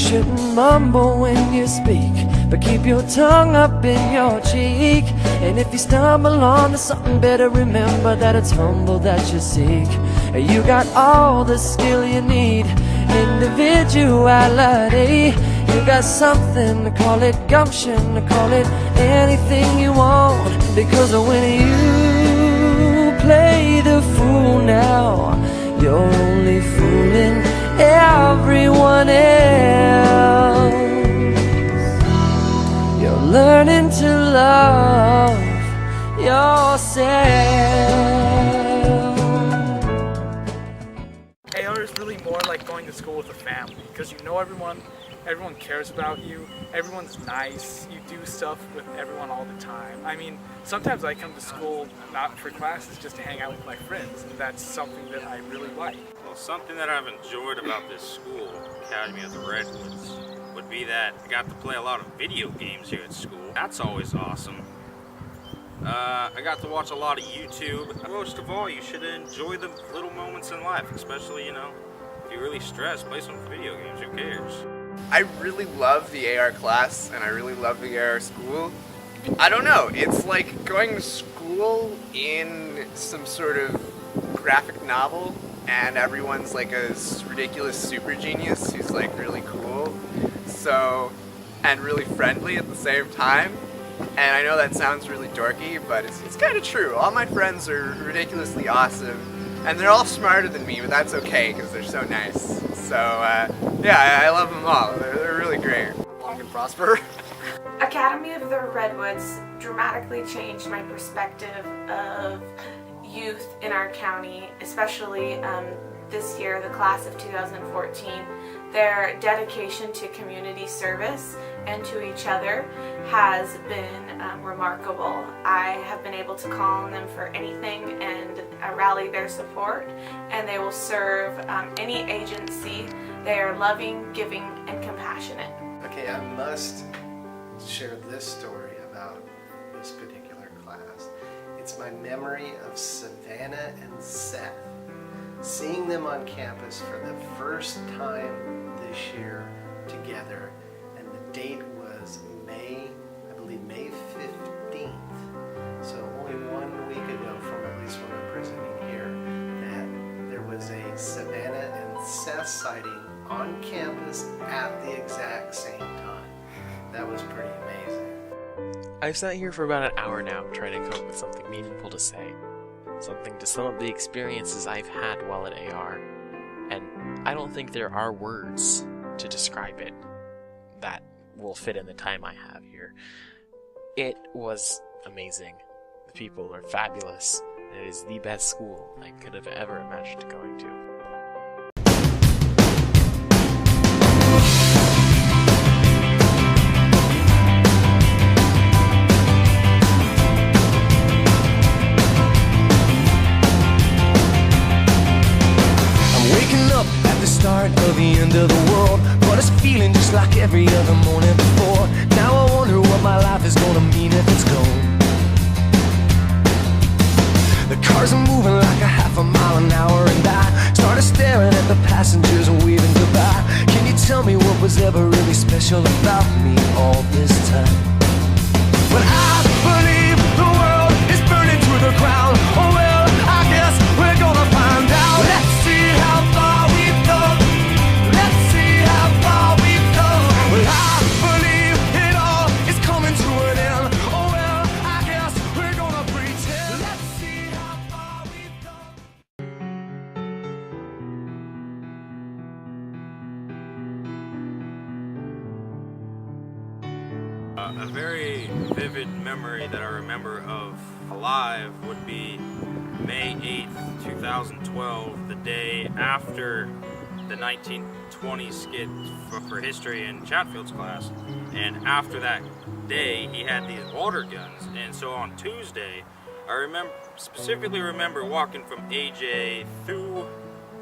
shouldn't mumble when you speak, but keep your tongue up in your cheek. And if you stumble onto something, better remember that it's humble that you seek. You got all the skill you need, individuality. You got something, to call it gumption, to call it anything you want. Because when you play the fool now, you're only fooling everyone else. You're learning to love yourself. AR is really more like going to school with a family, because you know everyone cares about you, everyone's nice, you do stuff with everyone all the time. I mean, sometimes I come to school not for classes, just to hang out with my friends, and that's something that I really like. Well, something that I've enjoyed about this school, Academy of the Redwoods, would be that I got to play a lot of video games here at school. That's always awesome. I got to watch a lot of YouTube. Most of all, you should enjoy the little moments in life, especially, you know, if you're really stressed, play some video games, who cares? I really love the AR class, and I really love the AR school. I don't know, it's like going to school in some sort of graphic novel, and everyone's like a ridiculous super genius who's like really cool, and really friendly at the same time. And I know that sounds really dorky, but it's kind of true. All my friends are ridiculously awesome, and they're all smarter than me, but that's okay because they're so nice. So yeah, I love them all. They're really great. Long and prosper. Academy of the Redwoods dramatically changed my perspective of youth in our county, especially this year, the class of 2014. Their dedication to community service and to each other has been remarkable. I have been able to call on them for anything and rally their support, and they will serve any agency. They are loving, giving, and compassionate. Okay, I must share this story about this particular class. It's my memory of Savannah and Seth. Seeing them on campus for the first time this year together, and the date was May 15th. So only 1 week ago from at least when I'm presenting here, that there was a Savannah and Seth sighting on campus at the exact same time. That was pretty amazing. I've sat here for about an hour now trying to come up with something meaningful to say. Something to sum up the experiences I've had while at AR. And I don't think there are words to describe it that will fit in the time I have here. It was amazing. The people are fabulous. It is the best school I could have ever imagined going to. Start of the end of the world, but it's feeling just like every other morning before. Now I wonder what my life is gonna mean if it's gone. The cars are moving like a half a mile an hour, and I started staring at the passengers and waving goodbye. Can you tell me what was ever really special about me all this time? When I believe the world is burning to the ground, oh well, I guess we're gonna find out. Let's see how far we've come. Let's see how far we've come. Well, I believe it all is coming to an end. Oh well, I guess we're gonna pretend. Let's see how far we've come. A very vivid memory that I remember of alive would be May 8th, 2012, the day after the 1920 skit for history in Chatfield's class. And after that day, he had these water guns. And so on Tuesday, I specifically remember walking from AJ through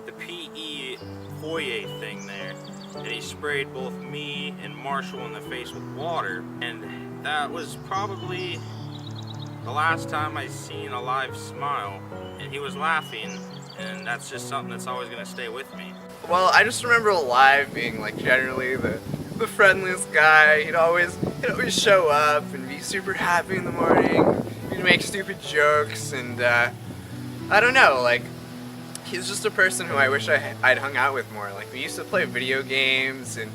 the PE foyer thing there, and he sprayed both me and Marshall in the face with water, and that was probably the last time I seen a live smile, and he was laughing, and that's just something that's always going to stay with me. Well, I just remember Alive being like generally the the friendliest guy. He'd always show up and be super happy in the morning. He'd make stupid jokes, and I don't know, like, he's just a person who I wish I'd hung out with more. Like, we used to play video games, and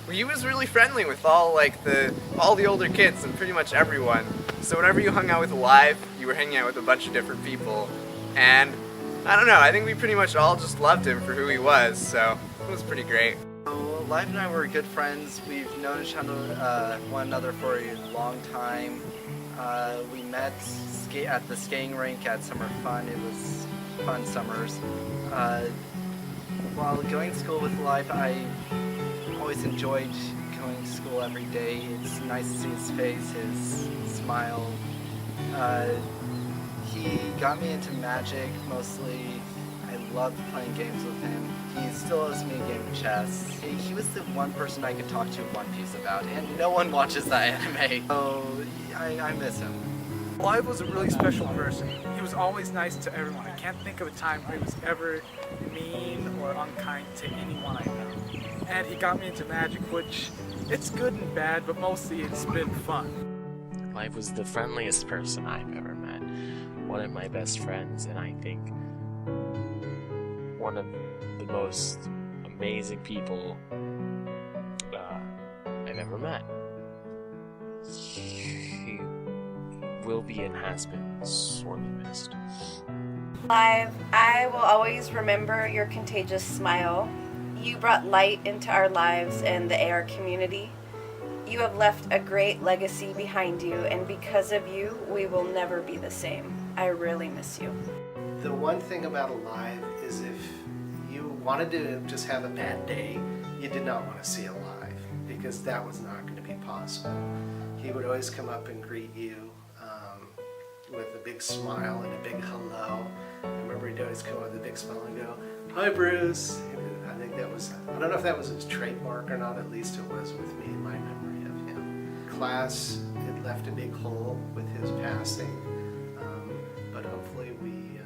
he was really friendly with all the older kids and pretty much everyone. So whenever you hung out with Live, you were hanging out with a bunch of different people, and I don't know, I think we pretty much all just loved him for who he was, so it was pretty great. So, Live and I were good friends. We've known each other, one another for a long time. We met at the skating rink at Summer Fun. It was fun summers. While going to school with Live, I always enjoyed going to school every day. It's nice to see his face, his smile. He got me into Magic mostly. I loved playing games with him. He still owes me a game of chess. He was the one person I could talk to One Piece about, and no one watches that anime. So I miss him. Live was a really special person. He was always nice to everyone. I can't think of a time where he was ever mean or unkind to anyone I know. And he got me into Magic, which it's good and bad, but mostly it's been fun. Live was the friendliest person I've ever met. One of my best friends, and I think one of the most amazing people I've ever met. He will be and has been sorely missed. Live, I will always remember your contagious smile. You brought light into our lives and the AR community. You have left a great legacy behind you, and because of you, we will never be the same. I really miss you. The one thing about Alive is if you wanted to just have a bad day, you did not want to see Alive, because that was not going to be possible. He would always come up and greet you with a big smile and a big hello. I remember he'd always come with a big smile and go, "Hi, Bruce." I think that was, I don't know if that was his trademark or not, at least it was with me in my memory of him. Class, it left a big hole with his passing, but hopefully we